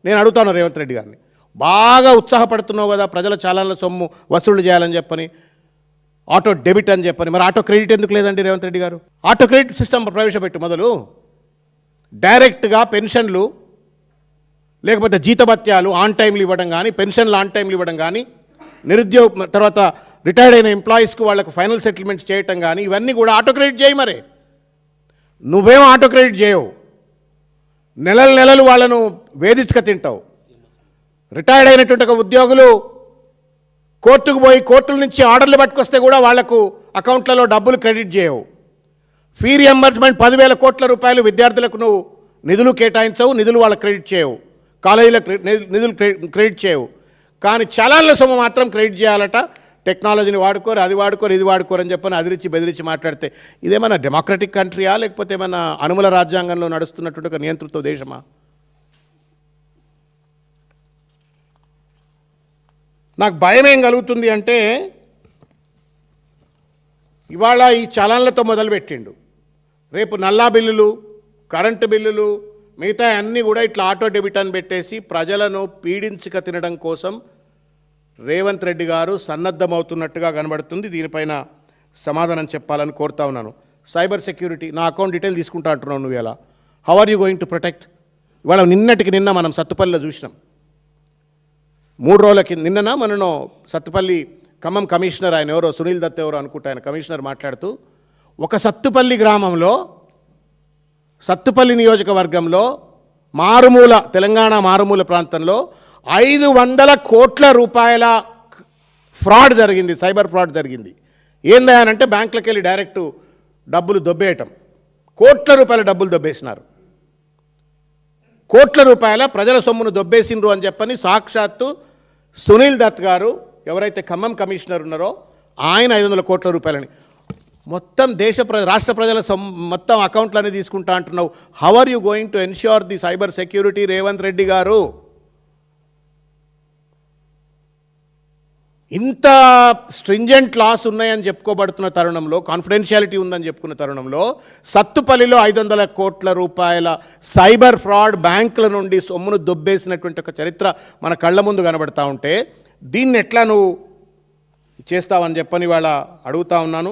నేను అడుగుతాను రేవంత్ రెడ్డి గారిని, బాగా ఉత్సాహపడుతున్నావు కదా ప్రజల చాలాన్ల సొమ్ము వసూలు చేయాలని చెప్పని, ఆటో డెబిట్ అని చెప్పని, మరి ఆటో క్రెడిట్ ఎందుకు లేదండి రేవంత్ రెడ్డి గారు? ఆటో క్రెడిట్ సిస్టమ్ ప్రవేశపెట్టు మొదలు. డైరెక్ట్గా పెన్షన్లు లేకపోతే జీతభత్యాలు ఆన్ టైంలు ఇవ్వడం కానీ, పెన్షన్లు ఆన్ టైంలు ఇవ్వడం కానీ, నిరుద్యోగ తర్వాత రిటైర్డ్ అయిన ఎంప్లాయీస్కి వాళ్ళకు ఫైనల్ సెటిల్మెంట్స్ చేయటం కానీ, ఇవన్నీ కూడా ఆటో క్రెడిట్ చేయి. మరి నువ్వేమో ఆటో క్రెడిట్ చేయవు, నెలలు వాళ్ళను వేధించుక తింటావు. రిటైర్డ్ అయినటువంటి ఒక ఉద్యోగులు కోర్టుకు పోయి కోర్టుల నుంచి ఆర్డర్లు పట్టుకొస్తే కూడా వాళ్లకు అకౌంట్లలో డబ్బులు క్రెడిట్ చేయవు. ఫీ రియంబర్స్మెంట్ 10,000 కోట్ల రూపాయలు విద్యార్థులకు నువ్వు నిధులు కేటాయించవు, నిధులు వాళ్ళకి క్రెడిట్ చేయవు, కాలేజీలకు నిధులు క్రెడిట్ చేయవు. కానీ చలాన్ల సొమ్ము మాత్రం క్రెడిట్ చేయాలట. టెక్నాలజీని వాడుకోరు, అది వాడుకోరు, ఇది వాడుకోరు అని చెప్పని అదిరించి బెదిరించి మాట్లాడితే ఇదేమన్నా డెమోక్రటిక్ కంట్రీయా లేకపోతే ఏమన్నా అనుమల రాజ్యాంగంలో నడుస్తున్నటువంటి ఒక నియంతృత్వ దేశమా? నాకు భయం ఏం కలుగుతుంది అంటే, ఇవాళ ఈ చలాన్లతో మొదలుపెట్టిండు, రేపు నల్లా బిల్లులు, కరెంటు బిల్లులు, మిగతా అన్నీ కూడా ఇట్లా ఆటో డెబిట్ అని పెట్టేసి ప్రజలను పీడించుక తినడం కోసం రేవంత్ రెడ్డి గారు సన్నద్ధమవుతున్నట్టుగా కనబడుతుంది. దీనిపైన సమాధానం చెప్పాలని కోరుతా ఉన్నాను. సైబర్ సెక్యూరిటీ, నా అకౌంట్ డీటెయిల్ తీసుకుంటా అంటున్నావు నువ్వు. ఎలా, how are you going to protect? ఇవాళ నిన్న మనం సత్తుపల్లిలో చూసినాం. 3 రోజుల కింద నిన్ననా మనను సత్తుపల్లి ఖమ్మం కమిషనర్, ఆయన ఎవరో సునీల్ దత్ ఎవరో అనుకుంటా, ఆయన కమిషనర్ మాట్లాడుతూ, ఒక సత్తుపల్లి గ్రామంలో, సత్తుపల్లి నియోజకవర్గంలో మారుమూల తెలంగాణ మారుమూల ప్రాంతంలో 500 కోట్ల రూపాయల ఫ్రాడ్ జరిగింది, సైబర్ ఫ్రాడ్ జరిగింది. ఏందనంటే బ్యాంకులకు వెళ్ళి డైరెక్టు డబ్బులు దొబ్బేయటం, కోట్ల రూపాయల డబ్బులు దొబ్బేసినారు. కోట్ల రూపాయల ప్రజల సొమ్మును దొబ్బేసినరు అని చెప్పని సాక్షాత్తు సునీల్ దత్ గారు, ఎవరైతే ఖమ్మం కమిషనర్ ఉన్నారో ఆయన 500 కోట్ల రూపాయలని మొత్తం రాష్ట్ర ప్రజల మొత్తం అకౌంట్లన్నీ తీసుకుంటా అంటున్నావు. How are you going to ensure the cyber security Revanth Reddy గారు? ఇంత స్ట్రింజెంట్ లాస్ ఉన్నాయని చెప్పుకోబడుతున్న తరుణంలో, కాన్ఫిడెన్షియాలిటీ ఉందని చెప్పుకున్న తరుణంలో, సత్తుపల్లిలో 500 కోట్ల రూపాయల సైబర్ ఫ్రాడ్ బ్యాంకుల నుండి సొమ్మును దొబ్బేసినటువంటి ఒక చరిత్ర మన కళ్ళ ముందు కనబడతా ఉంటే, దీన్ని ఎట్లా నువ్వు చేస్తావని చెప్పని వాళ్ళ అడుగుతా ఉన్నాను.